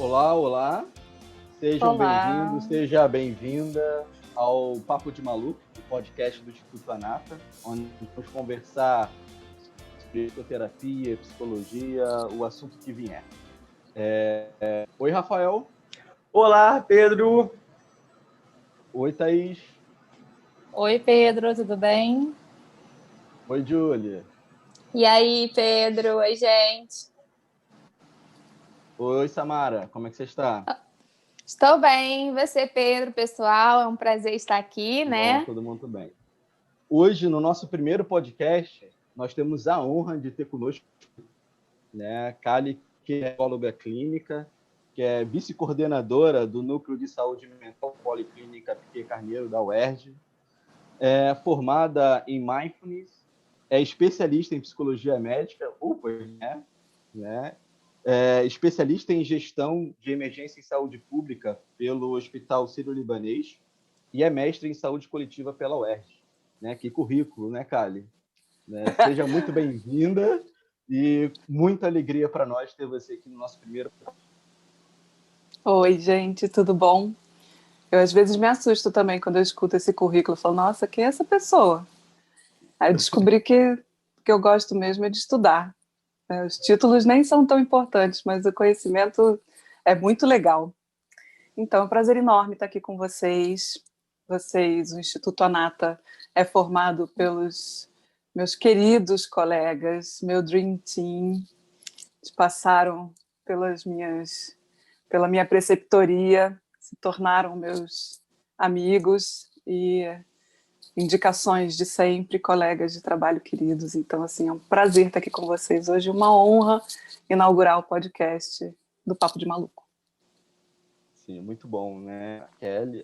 Olá, olá, sejam Olá. bem-vindos, seja bem-vinda ao Papo de Maluco, o podcast do Instituto Anata, onde vamos conversar sobre psicoterapia, psicologia, o assunto que vier. Oi, Rafael. Olá, Pedro. Oi, Thaís. Oi, Pedro, tudo bem? Oi, Júlia. E aí, Pedro? Oi, gente. Oi, Samara, como é que você está? Estou bem. E você, Pedro, pessoal? É um prazer estar aqui, Bom, né? todo mundo bem. Hoje, no nosso primeiro podcast, nós temos a honra de ter conosco, né, Kali, que é psicóloga clínica, que é vice-coordenadora do Núcleo de Saúde Mental Policlínica Piquet Carneiro, da UERJ, é formada em Mindfulness, é especialista em psicologia médica, né? É especialista em gestão de emergência em saúde pública pelo Hospital Sírio-Libanês e é mestre em saúde coletiva pela UERJ. Né? Que currículo, né, Kali? Né? Seja muito bem-vinda e muita alegria para nós ter você aqui no nosso primeiro. Oi, gente, tudo bom? Eu às vezes me assusto também quando eu escuto esse currículo. Eu falo, nossa, quem é essa pessoa? Aí eu descobri que eu gosto mesmo é de estudar. Os títulos nem são tão importantes, mas o conhecimento é muito legal. Então, é um prazer enorme estar aqui com vocês. O Instituto Anata é formado pelos meus queridos colegas, meu Dream Team, que passaram pela minha preceptoria, se tornaram meus amigos e indicações de sempre, colegas de trabalho queridos. Então, assim, é um prazer estar aqui com vocês hoje, uma honra inaugurar o podcast do Papo de Maluco. Sim, muito bom, né?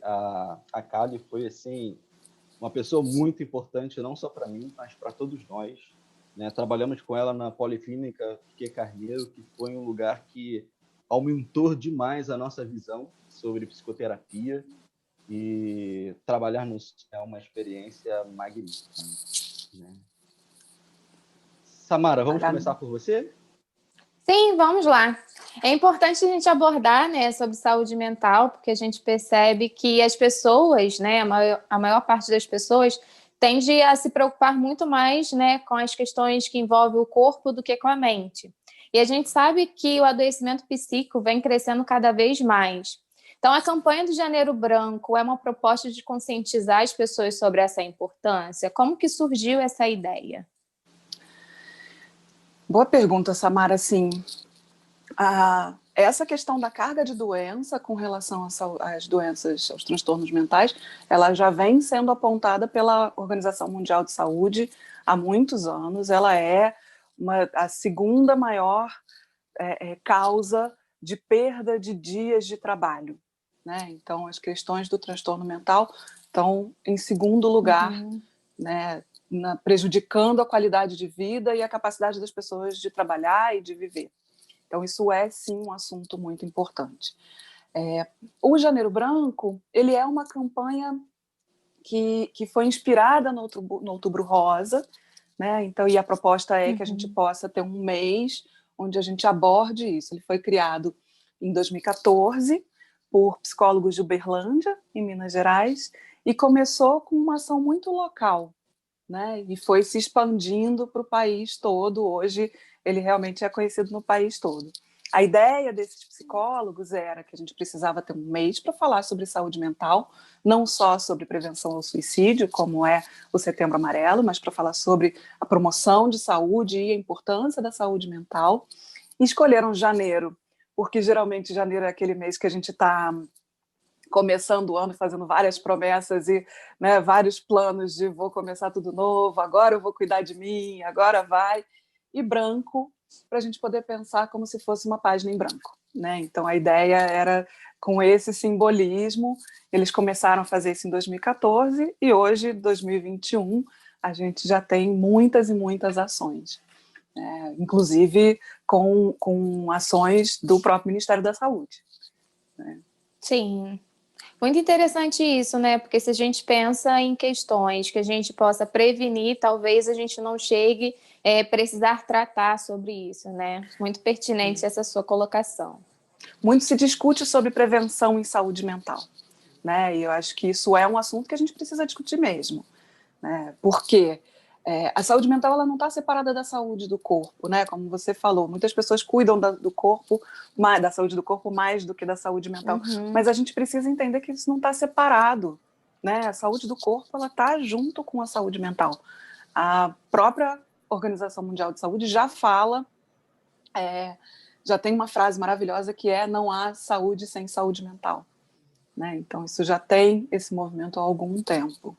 A Kali foi, assim, uma pessoa muito importante, não só para mim, mas para todos nós. Né? Trabalhamos com ela na Policlínica Piquet Carneiro, que foi um lugar que aumentou demais a nossa visão sobre psicoterapia, e trabalhar no é uma experiência magnífica. Né? Samara, vamos começar por você? Sim, vamos lá. É importante a gente abordar, né, sobre saúde mental, porque a gente percebe que as pessoas, né, a maior parte das pessoas tende a se preocupar muito mais, né, com as questões que envolvem o corpo do que com a mente. E a gente sabe que o adoecimento psíquico vem crescendo cada vez mais. Então, a campanha do Janeiro Branco é uma proposta de conscientizar as pessoas sobre essa importância. Como que surgiu essa ideia? Boa pergunta, Samara. Assim, essa questão da carga de doença com relação às doenças, aos transtornos mentais, ela já vem sendo apontada pela Organização Mundial de Saúde há muitos anos. Ela é a segunda maior causa de perda de dias de trabalho. Né? Então, as questões do transtorno mental estão em segundo lugar, né, prejudicando a qualidade de vida e a capacidade das pessoas de trabalhar e de viver. Então, isso é, sim, um assunto muito importante. O Janeiro Branco, ele é uma campanha que foi inspirada no Outubro Rosa, né? Então, e a proposta é que a gente possa ter um mês onde a gente aborde isso. Ele foi criado em 2014 por psicólogos de Uberlândia, em Minas Gerais, e começou com uma ação muito local, né? E foi se expandindo para o país todo. Hoje ele realmente é conhecido no país todo. A ideia desses psicólogos era que a gente precisava ter um mês para falar sobre saúde mental, não só sobre prevenção ao suicídio, como é o Setembro Amarelo, mas para falar sobre a promoção de saúde e a importância da saúde mental. E escolheram janeiro, porque geralmente janeiro é aquele mês que a gente está começando o ano fazendo várias promessas e, né, vários planos de vou começar tudo novo, agora eu vou cuidar de mim, agora vai. E branco, para a gente poder pensar como se fosse uma página em branco. Né? Então, a ideia era, com esse simbolismo, eles começaram a fazer isso em 2014 e hoje, 2021, a gente já tem muitas e muitas ações. Inclusive com ações do próprio Ministério da Saúde. Né? Sim. Muito interessante isso, né? Porque se a gente pensa em questões que a gente possa prevenir, talvez a gente não chegue a precisar tratar sobre isso, né? Muito pertinente essa sua colocação. muito se discute sobre prevenção em saúde mental, né? E eu acho que isso é um assunto que a gente precisa discutir mesmo, né? Porque a saúde mental ela não está separada da saúde do corpo, né? Como você falou, muitas pessoas cuidam do corpo, da saúde do corpo mais do que da saúde mental, mas a gente precisa entender que isso não está separado, né? A saúde do corpo ela está junto com a saúde mental. A própria Organização Mundial de Saúde já fala, já tem uma frase maravilhosa que é: não há saúde sem saúde mental, né? Então isso já tem esse movimento há algum tempo.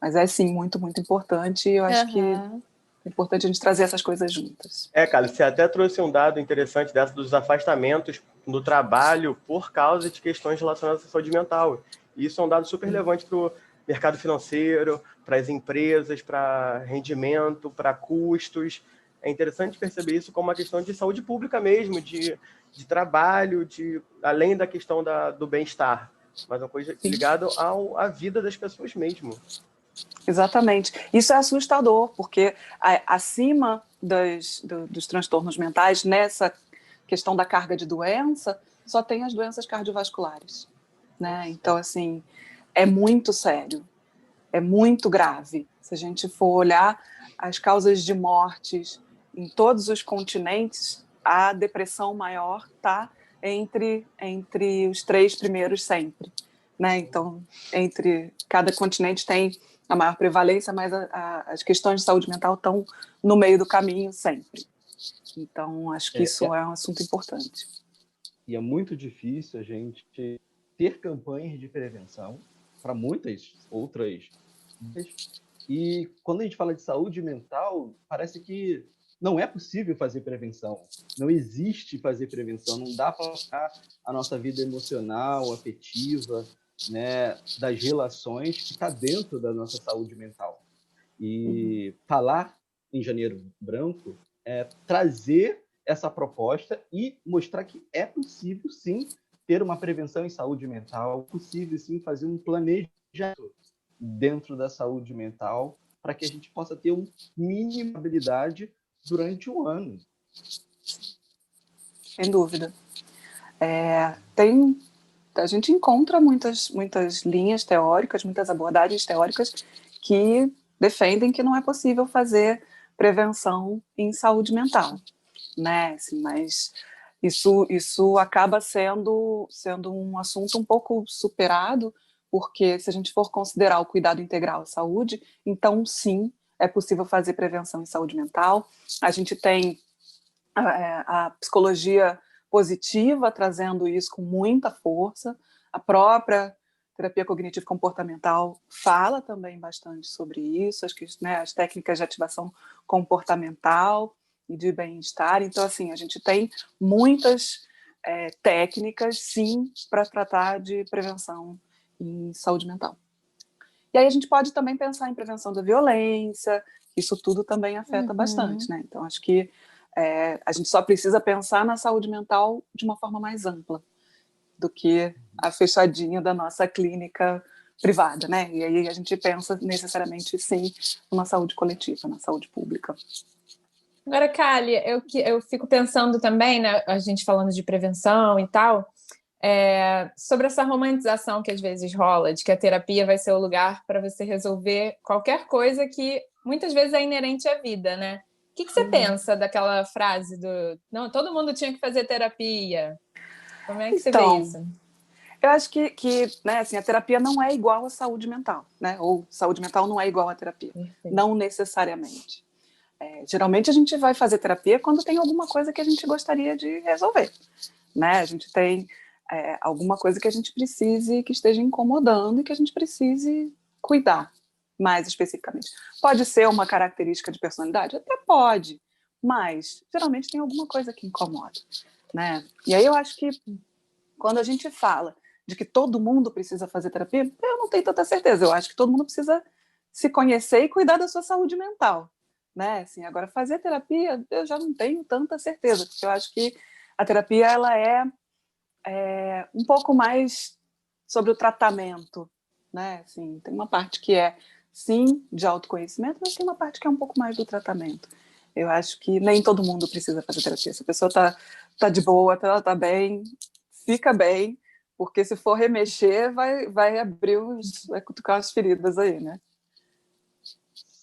Mas é, sim, muito, muito importante. E eu acho que é importante a gente trazer essas coisas juntas. Carla, você até trouxe um dado interessante dessa dos afastamentos no trabalho por causa de questões relacionadas à saúde mental. E isso é um dado super relevante para o mercado financeiro, para as empresas, para rendimento, para custos. É interessante perceber isso como uma questão de saúde pública mesmo, de trabalho, além da questão do bem-estar, mas uma coisa ligada à vida das pessoas mesmo. Exatamente. Isso é assustador, porque acima dos transtornos mentais, nessa questão da carga de doença, só tem as doenças cardiovasculares, né? Então, assim, é muito sério, é muito grave. Se a gente for olhar as causas de mortes em todos os continentes, a depressão maior está entre os 3 primeiros sempre, né? Então, entre cada continente tem a maior prevalência, mas as questões de saúde mental estão no meio do caminho sempre. Então, acho que isso é um assunto importante. E é muito difícil a gente ter campanhas de prevenção para muitas outras. E quando a gente fala de saúde mental, parece que não é possível fazer prevenção. Não existe fazer prevenção. Não dá para focar a nossa vida emocional, afetiva, né, das relações que está dentro da nossa saúde mental. E falar em Janeiro Branco é trazer essa proposta e mostrar que é possível, sim, ter uma prevenção em saúde mental, é possível, sim, fazer um planejamento dentro da saúde mental para que a gente possa ter uma mínima habilidade durante um ano. Sem dúvida. A gente encontra muitas linhas teóricas, muitas abordagens teóricas que defendem que não é possível fazer prevenção em saúde mental, né? Assim, mas isso acaba sendo um assunto um pouco superado, porque se a gente for considerar o cuidado integral à saúde, então sim, é possível fazer prevenção em saúde mental. A gente tem a psicologia positiva trazendo isso com muita força. A própria terapia cognitivo comportamental fala também bastante sobre isso, as técnicas de ativação comportamental e de bem-estar. Então, assim, a gente tem muitas técnicas, sim, para tratar de prevenção em saúde mental. E aí a gente pode também pensar em prevenção da violência, isso tudo também afeta bastante, né? Então, acho que a gente só precisa pensar na saúde mental de uma forma mais ampla do que a fechadinha da nossa clínica privada, né? E aí a gente pensa necessariamente, sim, numa saúde coletiva, na saúde pública. Agora, Kali, eu fico pensando também, né, a gente falando de prevenção e tal, sobre essa romantização que às vezes rola, de que a terapia vai ser o lugar para você resolver qualquer coisa que muitas vezes é inerente à vida, né? O que você pensa daquela frase não, todo mundo tinha que fazer terapia? Como é que você vê isso? Eu acho que né, assim, a terapia não é igual à saúde mental, né? Ou saúde mental não é igual à terapia. Perfeito. Não necessariamente. Geralmente a gente vai fazer terapia quando tem alguma coisa que a gente gostaria de resolver, né? A gente tem alguma coisa que a gente precise, que esteja incomodando e que a gente precise cuidar mais especificamente. Pode ser uma característica de personalidade? Até pode, mas geralmente tem alguma coisa que incomoda, né? E aí eu acho que quando a gente fala de que todo mundo precisa fazer terapia, eu não tenho tanta certeza. Eu acho que todo mundo precisa se conhecer e cuidar da sua saúde mental, né? Assim, agora, fazer terapia, eu já não tenho tanta certeza, porque eu acho que a terapia ela é um pouco mais sobre o tratamento, né? Assim, tem uma parte que é, sim, de autoconhecimento, mas tem uma parte que é um pouco mais do tratamento. Eu acho que nem todo mundo precisa fazer terapia. Se a pessoa tá de boa, ela tá bem, fica bem, porque se for remexer, vai abrir vai cutucar as feridas aí, né?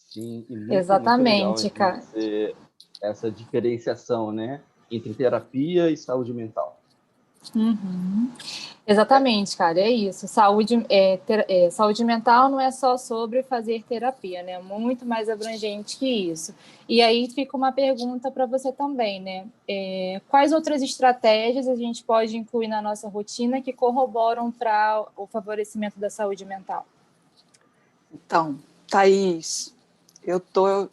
Sim, e muito, Exatamente, muito legal cara. essa diferenciação, né, entre terapia e saúde mental. Uhum. Exatamente, cara, é isso. Saúde mental não é só sobre fazer terapia, né? Muito mais abrangente que isso. E aí fica uma pergunta para você também, né? Quais outras estratégias a gente pode incluir na nossa rotina que corroboram para o favorecimento da saúde mental? Então, Thaís, eu tô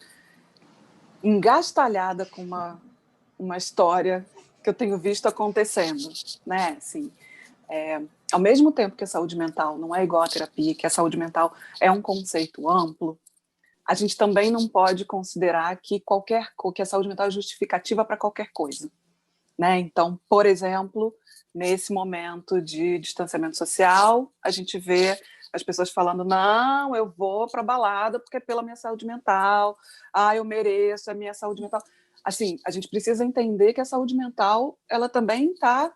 engastalhada com uma história que eu tenho visto acontecendo, né? Assim, ao mesmo tempo que a saúde mental não é igual à terapia, que a saúde mental é um conceito amplo, a gente também não pode considerar que a saúde mental é justificativa para qualquer coisa, né? Então, por exemplo, nesse momento de distanciamento social, a gente vê as pessoas falando: não, eu vou para a balada porque é pela minha saúde mental, eu mereço a minha saúde mental. Assim, a gente precisa entender que a saúde mental ela também está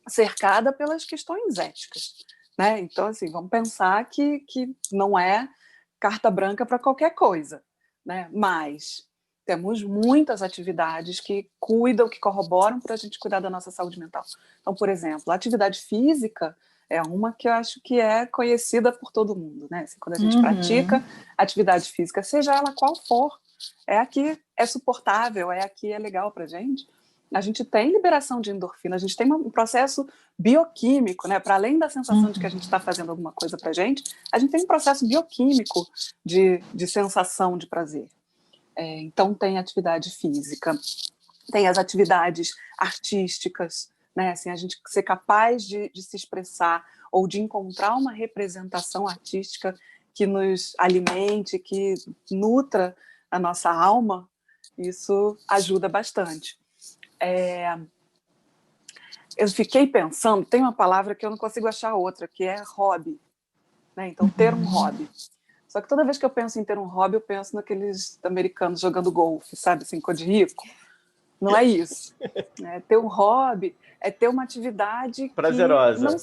cercada pelas questões éticas, né? Então, assim, vamos pensar que não é carta branca para qualquer coisa, né? Mas temos muitas atividades que corroboram para a gente cuidar da nossa saúde mental. Então, por exemplo, a atividade física é uma que eu acho que é conhecida por todo mundo, né? Assim, quando a gente pratica atividade física, seja ela qual for, é a que é suportável, é a que é legal para a gente tem liberação de endorfina, a gente tem um processo bioquímico, né? Para além da sensação de que a gente está fazendo alguma coisa para a gente tem um processo bioquímico de sensação de prazer. Então, tem atividade física, tem as atividades artísticas, né? Assim, a gente ser capaz de se expressar ou de encontrar uma representação artística que nos alimente, que nutra a nossa alma, isso ajuda bastante. Eu fiquei pensando, tem uma palavra que eu não consigo achar outra, que é hobby, né? Então, ter um hobby. Só que toda vez que eu penso em ter um hobby, eu penso naqueles americanos jogando golfe, sabe, assim, cor de rico. Não é isso. Ter um hobby é ter uma atividade prazerosa.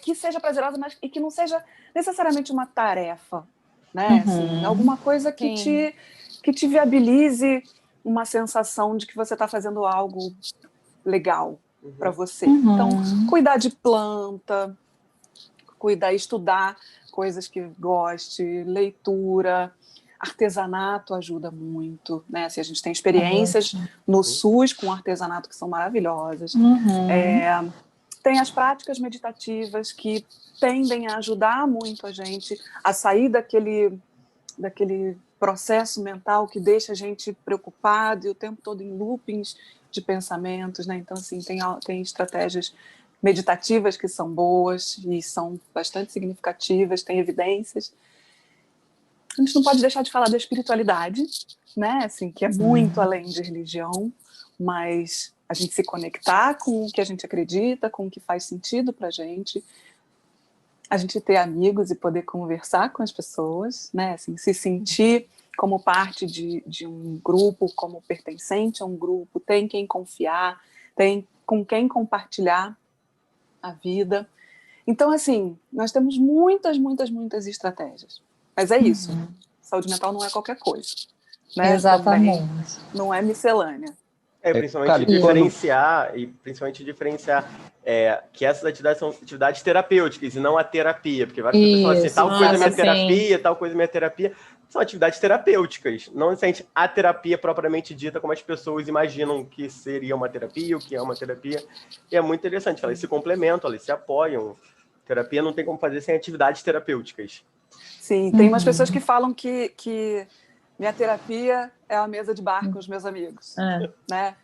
que seja prazerosa, mas e que não seja necessariamente uma tarefa, né? Assim, alguma coisa que te viabilize uma sensação de que você está fazendo algo legal para você. Então, cuidar de planta, estudar coisas que goste, leitura, artesanato ajuda muito, né? Assim, a gente tem experiências no SUS com artesanato que são maravilhosas. Tem as práticas meditativas que tendem a ajudar muito a gente a sair daquele processo mental que deixa a gente preocupado e o tempo todo em loopings de pensamentos, né? Então, assim, tem estratégias meditativas que são boas e são bastante significativas, tem evidências. A gente não pode deixar de falar da espiritualidade, né? Assim, que é muito além de religião, mas a gente se conectar com o que a gente acredita, com o que faz sentido para a gente ter amigos e poder conversar com as pessoas, né? Assim, se sentir como parte de um grupo, como pertencente a um grupo, tem quem confiar, tem com quem compartilhar a vida. Então, assim, nós temos muitas, muitas, muitas estratégias. Mas é isso. Saúde mental não é qualquer coisa, né? Exatamente. Também não é miscelânea. Principalmente diferenciar que essas atividades são atividades terapêuticas e não a terapia, porque várias pessoas falam assim, tal coisa é minha terapia, tal coisa é minha terapia. São atividades terapêuticas, não necessariamente a terapia propriamente dita como as pessoas imaginam que seria uma terapia, o que é uma terapia. E é muito interessante, elas se complementam, elas se apoiam. Terapia não tem como fazer sem atividades terapêuticas. Sim, tem umas pessoas que falam que minha terapia é a mesa de bar com os meus amigos, né?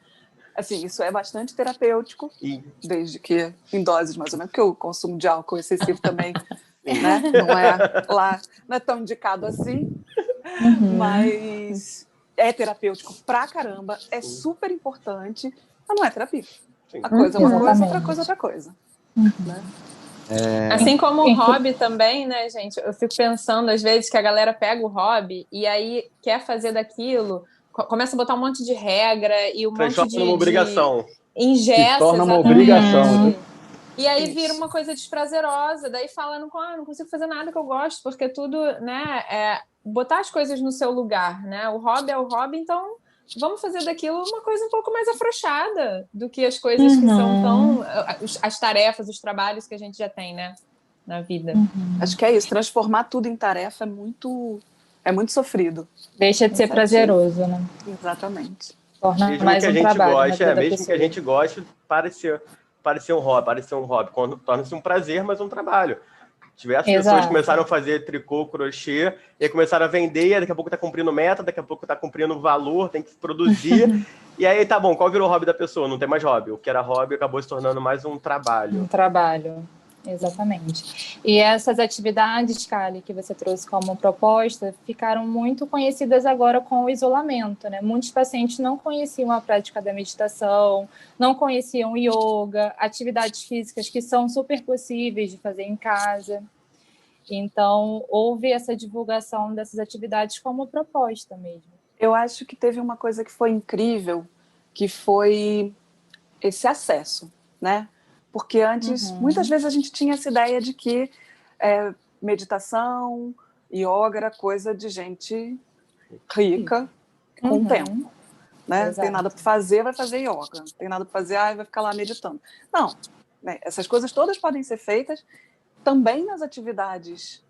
Assim, isso é bastante terapêutico, desde que em doses mais ou menos, porque o consumo de álcool excessivo também, né? Não é tão indicado assim, mas é terapêutico pra caramba, é super importante, mas não é terapia. A coisa é uma coisa, outra coisa é outra coisa. Né? Assim como o hobby também, né, gente? Eu fico pensando, às vezes, que a galera pega o hobby e aí quer fazer daquilo, começa a botar um monte de regra e um monte Transforma numa obrigação. Se ingessa, torna uma exatamente. obrigação. E aí vira uma coisa desprazerosa, daí falando com, não consigo fazer nada que eu gosto, porque tudo, né, é botar as coisas no seu lugar, né? O hobby é o hobby, então vamos fazer daquilo uma coisa um pouco mais afrouxada do que as coisas que são tão... as tarefas, os trabalhos que a gente já tem, né, na vida. Acho que é isso, transformar tudo em tarefa é muito sofrido. Deixa de ser prazeroso, né? Exatamente. Torna Mesmo mais que a um gente trabalho na goste, vida da mesmo que a pessoa. gente goste, parecer um hobby, quando torna-se um prazer, mas um trabalho. Diversas pessoas Exato. começaram a fazer tricô, crochê, e aí começaram a vender, e daqui a pouco tá cumprindo meta, daqui a pouco tá cumprindo valor, tem que produzir, e aí tá bom, qual virou o hobby da pessoa? Não tem mais hobby. O que era hobby acabou se tornando mais um trabalho. Um trabalho, exatamente. E essas atividades, Kali, que você trouxe como proposta, ficaram muito conhecidas agora com o isolamento, né? Muitos pacientes não conheciam a prática da meditação, não conheciam o yoga, atividades físicas que são super possíveis de fazer em casa. Então, houve essa divulgação dessas atividades como proposta mesmo. Eu acho que teve uma coisa que foi incrível, que foi esse acesso, né? Porque antes, muitas vezes a gente tinha essa ideia de que meditação, yoga era coisa de gente rica, com tempo. Né? Tem nada para fazer, vai fazer yoga. Tem nada para fazer, vai ficar lá meditando. Não, né? Essas coisas todas podem ser feitas também nas atividades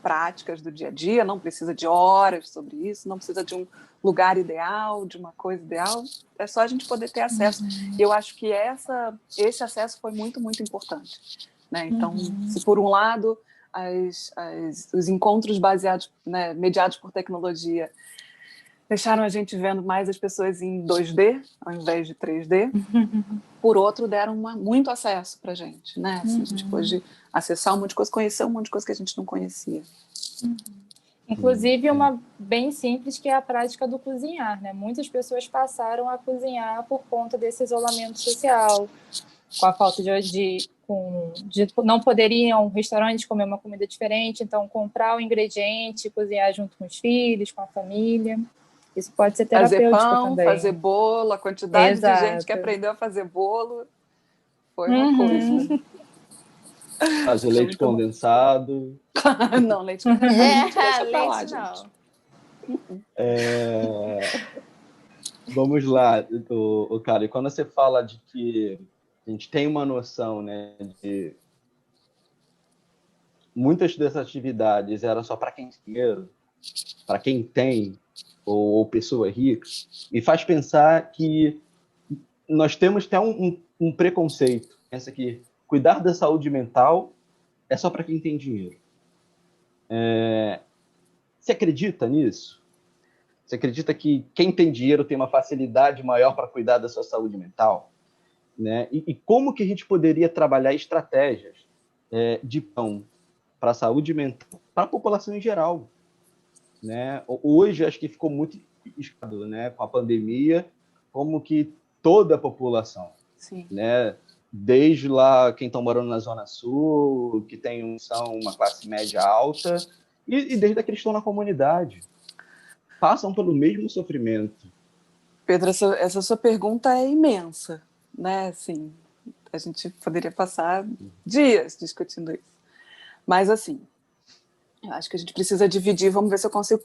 práticas do dia a dia, não precisa de horas sobre isso, não precisa de um lugar ideal, de uma coisa ideal, é só a gente poder ter acesso. E eu acho que esse acesso foi muito, muito importante. Né? Então, se por um lado os encontros baseados, né, mediados por tecnologia, deixaram a gente vendo mais as pessoas em 2D ao invés de 3D, por outro, deram muito acesso para a gente, né? Assim, a gente pôde acessar um monte de coisa, conhecer um monte de coisa que a gente não conhecia. Inclusive, uma bem simples, que é a prática do cozinhar, né? Muitas pessoas passaram a cozinhar por conta desse isolamento social, com a falta de não poder ir a um restaurante comer uma comida diferente, então comprar o ingrediente, cozinhar junto com os filhos, com a família. Isso pode ser terapêutico fazer pão, também. Fazer bolo, a quantidade de gente que aprendeu a fazer bolo foi uma coisa. Fazer leite condensado. Não, leite condensado. Leite não. Vamos lá, cara. E quando você fala de que a gente tem uma noção, né, de muitas dessas atividades eram só para quem tem dinheiro, para quem tem, ou pessoa rica, e faz pensar que nós temos até um preconceito. Pensa que cuidar da saúde mental é só para quem tem dinheiro. Você acredita nisso? Você acredita que quem tem dinheiro tem uma facilidade maior para cuidar da sua saúde mental? Né? E como que a gente poderia trabalhar estratégias de pão para a saúde mental, para a população em geral? Né? Hoje, acho que ficou muito escado, né? Com a pandemia, como que toda a população, Sim. Né? Desde lá quem está morando na Zona Sul, que são uma classe média alta, e desde aqueles que estão na comunidade, passam pelo mesmo sofrimento. Pedro, essa sua pergunta é imensa, né? Assim, a gente poderia passar dias discutindo isso. Mas, assim, eu acho que a gente precisa dividir, vamos ver se eu consigo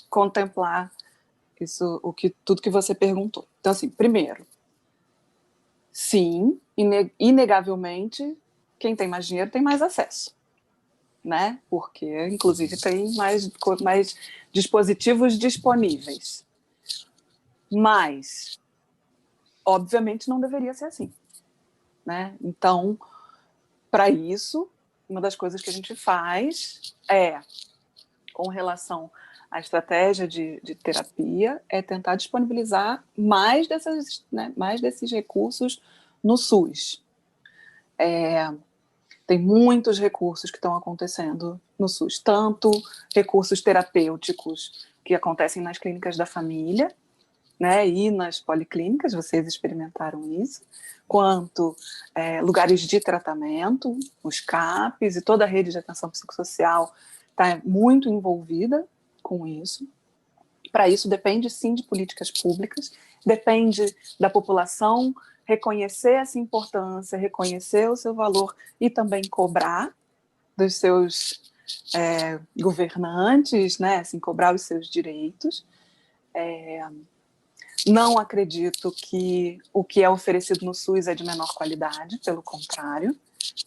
contemplar tudo que você perguntou. Então, assim, primeiro, sim, inegavelmente, quem tem mais dinheiro tem mais acesso, né? Porque, inclusive, tem mais dispositivos disponíveis. Mas, obviamente, não deveria ser assim, né? Então, para isso, uma das coisas que a gente faz com relação à estratégia de terapia, é tentar disponibilizar mais desses recursos no SUS. Tem muitos recursos que estão acontecendo no SUS, tanto recursos terapêuticos que acontecem nas clínicas da família, né, e nas policlínicas, vocês experimentaram isso, quanto lugares de tratamento, os CAPs e toda a rede de atenção psicossocial está muito envolvida com isso. Para isso depende sim de políticas públicas, depende da população reconhecer essa importância, reconhecer o seu valor e também cobrar dos seus governantes, né, assim, cobrar os seus direitos. Não acredito que o que é oferecido no SUS é de menor qualidade, pelo contrário,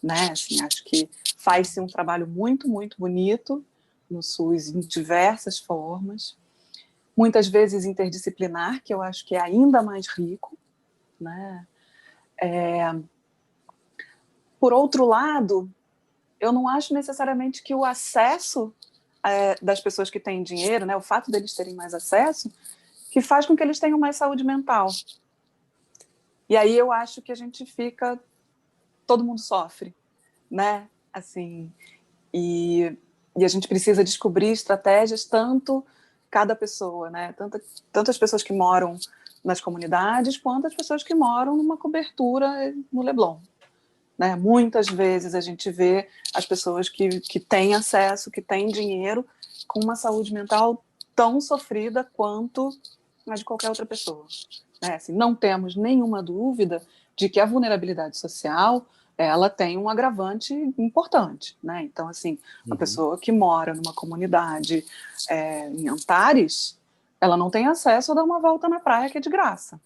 né, assim, acho que faz-se um trabalho muito, muito bonito no SUS em diversas formas, muitas vezes interdisciplinar, que eu acho que é ainda mais rico, né. Por outro lado, eu não acho necessariamente que o acesso das pessoas que têm dinheiro, né, o fato deles terem mais acesso, que faz com que eles tenham mais saúde mental. E aí eu acho que a gente fica, todo mundo sofre, né? Assim, e a gente precisa descobrir estratégias, tanto cada pessoa, né? Tanto as pessoas que moram nas comunidades, quanto as pessoas que moram numa cobertura no Leblon. Né? Muitas vezes a gente vê as pessoas que têm acesso, que têm dinheiro, com uma saúde mental tão sofrida quanto a de qualquer outra pessoa. Né? Assim, não temos nenhuma dúvida de que a vulnerabilidade social ela tem um agravante importante. Né? Então, assim, uma pessoa que mora numa comunidade em Antares, ela não tem acesso a dar uma volta na praia que é de graça.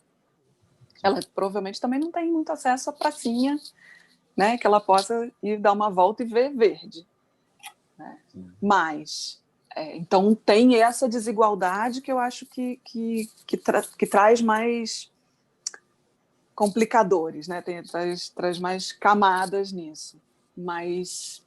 Ela provavelmente também não tem muito acesso à pracinha, né, que ela possa ir dar uma volta e ver verde. Né? Mas, então, tem essa desigualdade que eu acho que traz mais complicadores, né? Traz mais camadas nisso. Mas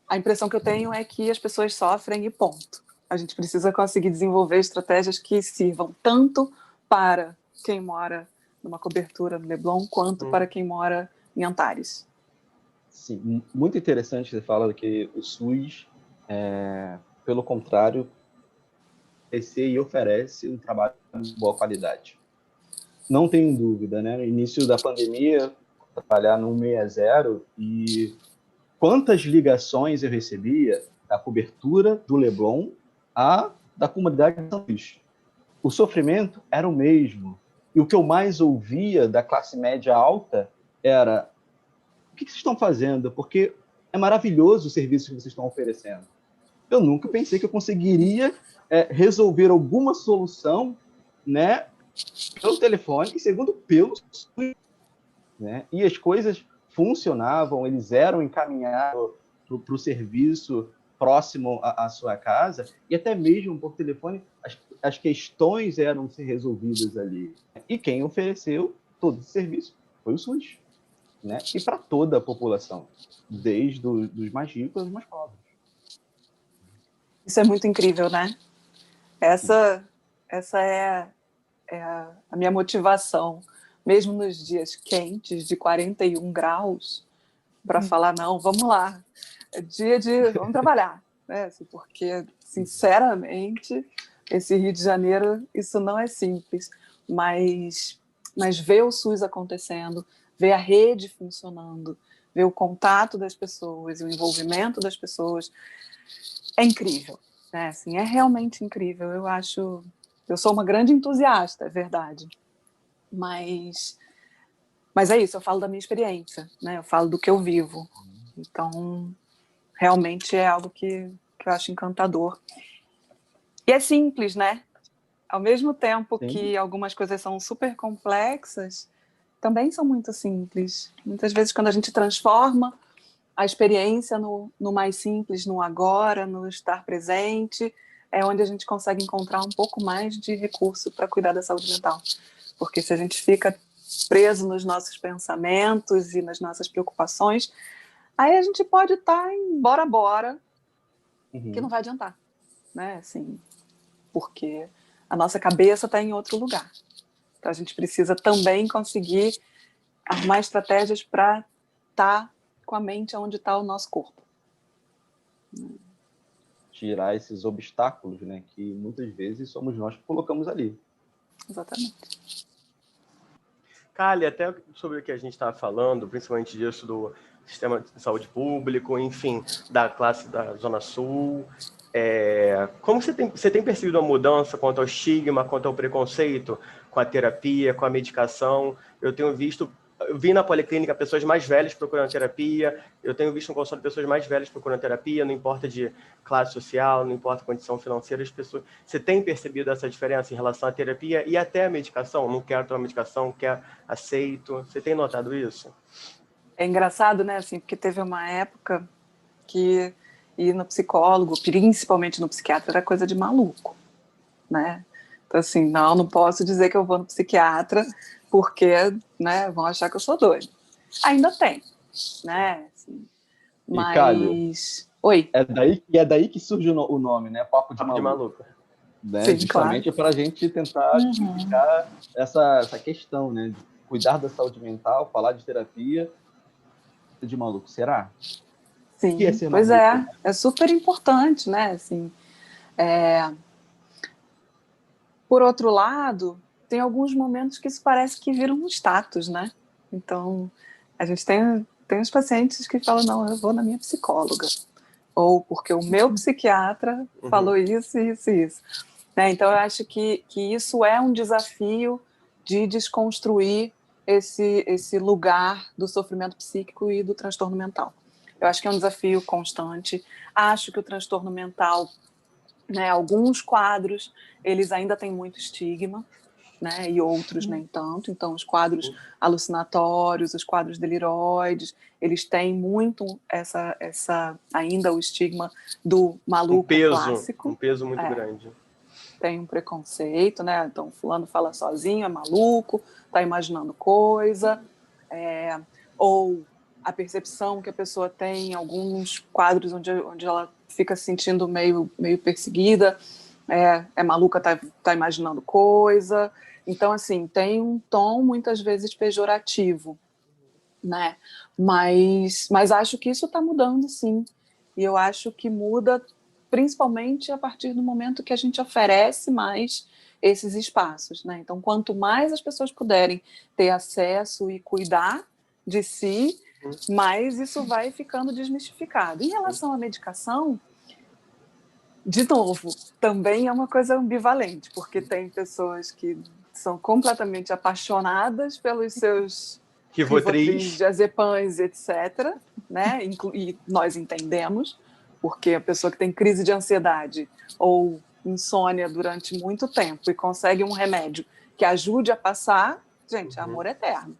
a impressão que eu tenho é que as pessoas sofrem e ponto. A gente precisa conseguir desenvolver estratégias que sirvam tanto para quem mora numa cobertura no Leblon, quanto para quem mora em Antares. Sim, muito interessante você fala que o SUS, pelo contrário, oferece um trabalho de boa qualidade. Não tenho dúvida, né? No início da pandemia, trabalhar no 60 e quantas ligações eu recebia da cobertura do Leblon da comunidade de São Luís. O sofrimento era o mesmo. E o que eu mais ouvia da classe média alta era: o que vocês estão fazendo? Porque é maravilhoso o serviço que vocês estão oferecendo. Eu nunca pensei que eu conseguiria resolver alguma solução, né, pelo telefone e segundo pelo SUS, né? E as coisas funcionavam, eles eram encaminhados para o serviço próximo à sua casa, e até mesmo por telefone as questões eram ser resolvidas ali. E quem ofereceu todo esse serviço foi o SUS, né? E para toda a população, desde os mais ricos aos mais pobres. Isso é muito incrível, né? Essa é a minha motivação, mesmo nos dias quentes de 41 graus, para falar, não, vamos lá, é dia de... vamos trabalhar. Né? Assim, porque, sinceramente, esse Rio de Janeiro, isso não é simples, mas ver o SUS acontecendo, ver a rede funcionando, ver o contato das pessoas, o envolvimento das pessoas, é incrível. Né? Assim, é realmente incrível. Eu sou uma grande entusiasta, é verdade. Mas é isso, eu falo da minha experiência, né? Eu falo do que eu vivo. Então, realmente é algo que eu acho encantador. E é simples, né? Ao mesmo tempo Sim. que algumas coisas são super complexas, também são muito simples. Muitas vezes, quando a gente transforma a experiência no mais simples, no agora, no estar presente, é onde a gente consegue encontrar um pouco mais de recurso para cuidar da saúde mental. Porque se a gente fica preso nos nossos pensamentos e nas nossas preocupações, aí a gente pode estar em bora, que não vai adiantar, né? Assim, porque a nossa cabeça está em outro lugar. Então a gente precisa também conseguir arrumar estratégias para estar com a mente onde está o nosso corpo. Tirar esses obstáculos, né, que muitas vezes somos nós que colocamos ali. Exatamente. Kali, até sobre o que a gente estava falando, principalmente disso do sistema de saúde público, enfim, da classe da Zona Sul, como você tem percebido uma mudança quanto ao estigma, quanto ao preconceito com a terapia, com a medicação? Eu vi na policlínica pessoas mais velhas procurando terapia, eu tenho visto no consultório pessoas mais velhas procurando terapia, não importa de classe social, não importa condição financeira, as pessoas... Você tem percebido essa diferença em relação à terapia e até a medicação? Não quero tomar medicação, aceito. Você tem notado isso? É engraçado, né, assim, porque teve uma época que ir no psicólogo, principalmente no psiquiatra, era coisa de maluco, né? Então, assim, não posso dizer que eu vou no psiquiatra porque, né, vão achar que eu sou doido. Ainda tem, né? Assim, E, Kali, mas... Oi. É daí que surge o nome, né? Papo de Maluco. Né? Sim, justamente claro. para a gente tentar explicar essa questão, né? De cuidar da saúde mental, falar de terapia de maluco. Será? Sim, Que é ser pois maluco? é super importante, né? Assim, por outro lado, tem alguns momentos que isso parece que vira um status, né? Então, a gente tem os pacientes que falam, não, eu vou na minha psicóloga. Ou porque o meu psiquiatra falou isso, isso e isso. Né? Então, eu acho que isso é um desafio de desconstruir esse lugar do sofrimento psíquico e do transtorno mental. Eu acho que é um desafio constante. Acho que o transtorno mental, né, alguns quadros, eles ainda têm muito estigma, né, e outros nem tanto. Então, os quadros alucinatórios, os quadros deliroides, eles têm muito ainda o estigma do maluco clássico. Um peso muito grande. Tem um preconceito, né? Então, fulano fala sozinho, é maluco, está imaginando coisa, ou a percepção que a pessoa tem em alguns quadros onde ela fica se sentindo meio perseguida, é maluca, tá imaginando coisa. Então, assim, tem um tom muitas vezes pejorativo, né? Mas acho que isso está mudando, sim. E eu acho que muda principalmente a partir do momento que a gente oferece mais esses espaços, né? Então, quanto mais as pessoas puderem ter acesso e cuidar de si, mais isso vai ficando desmistificado. Em relação à medicação, de novo, também é uma coisa ambivalente, porque tem pessoas que são completamente apaixonadas pelos seus Rivotris, diazepams, etc., né? E nós entendemos, porque a pessoa que tem crise de ansiedade ou insônia durante muito tempo e consegue um remédio que ajude a passar, gente, amor eterno,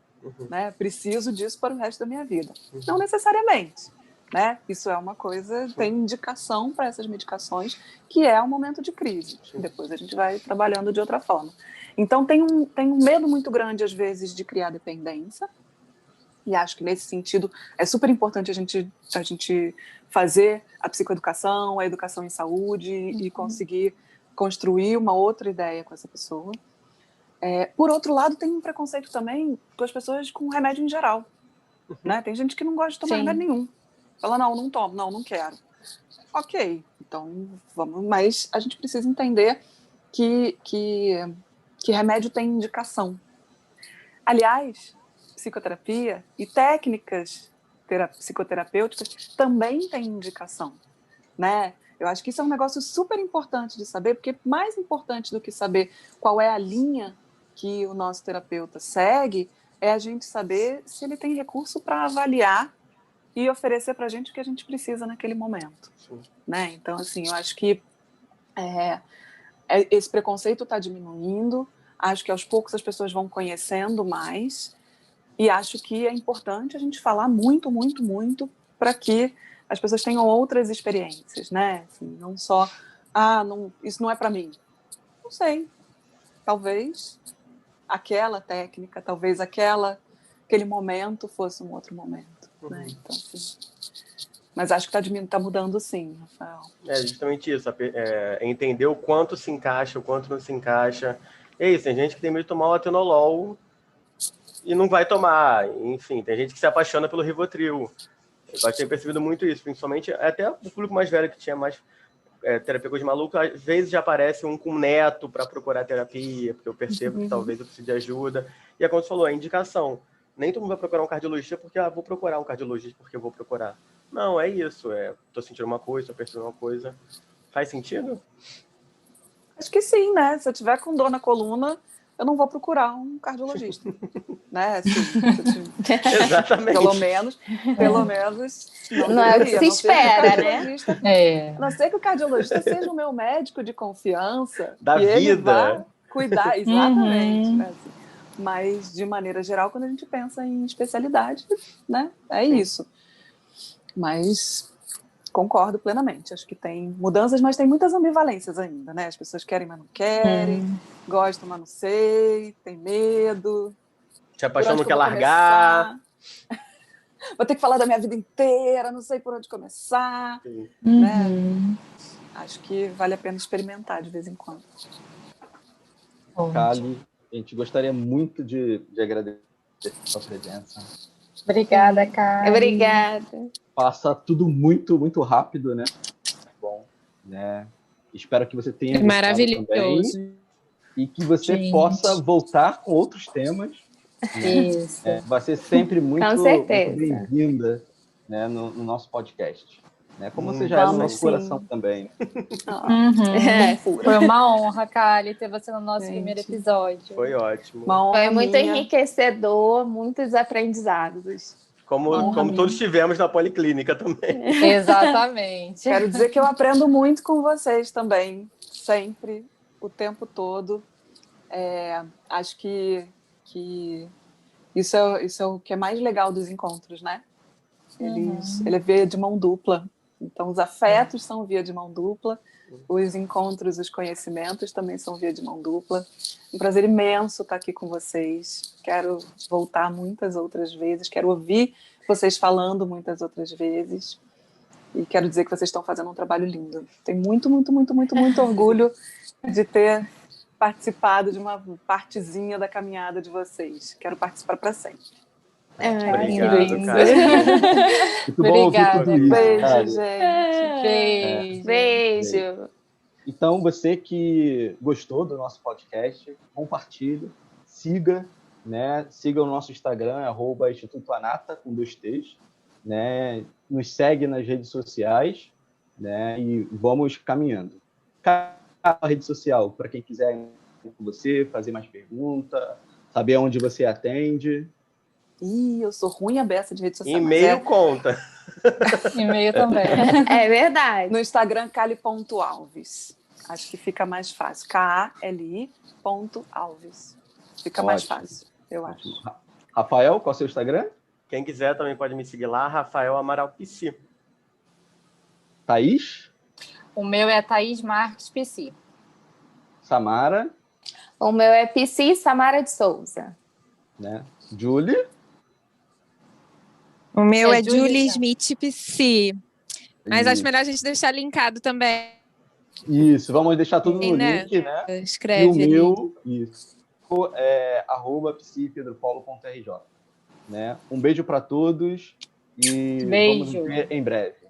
né? Preciso disso para o resto da minha vida. Não necessariamente, né? Isso é uma coisa, tem indicação para essas medicações, que é um momento de crise. Depois a gente vai trabalhando de outra forma. Então tem um medo muito grande, às vezes, de criar dependência, e acho que nesse sentido é super importante a gente fazer a psicoeducação, a educação em saúde e conseguir construir uma outra ideia com essa pessoa. Por outro lado, tem um preconceito também com as pessoas com remédio em geral, né? Tem gente que não gosta de tomar remédio nenhum. Fala, não tomo, não quero. Ok, então vamos, mas a gente precisa entender que remédio tem indicação. Aliás, psicoterapia e técnicas psicoterapêuticas também têm indicação, né? Eu acho que isso é um negócio super importante de saber, porque mais importante do que saber qual é a linha que o nosso terapeuta segue é a gente saber se ele tem recurso para avaliar e oferecer para a gente o que a gente precisa naquele momento, né? Então, assim, eu acho que esse preconceito está diminuindo, acho que aos poucos as pessoas vão conhecendo mais, e acho que é importante a gente falar muito, muito, muito para que as pessoas tenham outras experiências, né? Assim, não só, isso não é para mim. Não sei, talvez aquela técnica, talvez aquele momento fosse um outro momento, né? Então, assim, mas acho que tá mudando sim, Rafael. É justamente isso, entender o quanto se encaixa, o quanto não se encaixa. É isso, tem gente que tem medo de tomar o atenolol e não vai tomar. Enfim, tem gente que se apaixona pelo Rivotril. Eu tenho percebido muito isso, principalmente até o público mais velho que tinha mais terapia com os malucos, às vezes já aparece um com neto para procurar terapia, porque eu percebo que talvez eu precise de ajuda. E é como você falou, a indicação. Nem todo mundo vai procurar um cardiologista porque vou procurar um cardiologista porque eu vou procurar. Não, é isso. Tô sentindo uma coisa, tô percebendo uma coisa. Faz sentido? Acho que sim, né? Se eu tiver com dor na coluna, eu não vou procurar um cardiologista, né? Exatamente. Pelo menos não é o que se espera, né? A não ser que o cardiologista seja o meu médico de confiança da e vida. Ele vá cuidar, exatamente, né? Assim, mas de maneira geral, quando a gente pensa em especialidade, né? É isso. Mas concordo plenamente. Acho que tem mudanças, mas tem muitas ambivalências ainda, né? As pessoas querem, mas não querem. Gostam, mas não sei. Tem medo. Se apaixona, não quer largar. Vou ter que falar da minha vida inteira, não sei por onde começar. Né? Acho que vale a pena experimentar de vez em quando. Kali, a gente gostaria muito de agradecer a sua presença. Obrigada, Kali. Obrigada. Passa tudo muito, muito rápido, né? Bom, né? Espero que você tenha gostado maravilhoso também e que você possa voltar com outros temas. Né? Isso. Vai ser sempre muito, muito bem-vinda, né, no nosso podcast. Né? Como você já é no nosso coração também. Foi uma honra, Kali, ter você no nosso primeiro episódio. Foi ótimo. Foi muito enriquecedor, muitos aprendizados. Como todos tivemos na Policlínica também. Exatamente. Quero dizer que eu aprendo muito com vocês também, sempre, o tempo todo. Acho que isso é o que é mais legal dos encontros, né? Ele é via de mão dupla. Então, os afetos são via de mão dupla, os encontros, os conhecimentos também são via de mão dupla. Um prazer imenso estar aqui com vocês. Quero voltar muitas outras vezes, quero ouvir vocês falando muitas outras vezes. E quero dizer que vocês estão fazendo um trabalho lindo. Tenho muito, muito, muito, muito, muito orgulho de ter participado de uma partezinha da caminhada de vocês. Quero participar para sempre. Obrigado, cara. Muito bom ouvir tudo isso. Beijo, gente. Beijo. Então, você que gostou do nosso podcast, compartilhe, siga, né? Siga o nosso Instagram, @Instituto Anata, com 2 T's, né? Nos segue nas redes sociais, né? E vamos caminhando. A rede social, para quem quiser ir com você, fazer mais perguntas, saber onde você atende. Eu sou ruim a beça de rede social. E-mail conta. E-mail também. É verdade. No Instagram, Kali.alves. Acho que fica mais fácil. KALI.alves. Fica mais fácil, eu acho. Rafael, qual é o seu Instagram? Quem quiser também pode me seguir lá, Rafael Amaral Psi. Thaís? O meu é Thaís Marques Psi. Samara? O meu é Psi Samara de Souza. Né? Julie? O meu é Julie Smith Psi. Mas acho melhor a gente deixar linkado também. Isso, vamos deixar tudo no link, né? Escreve. E o meu, isso, é @psipedropaulo.rj. Né? Um beijo para todos e vamos ver em breve.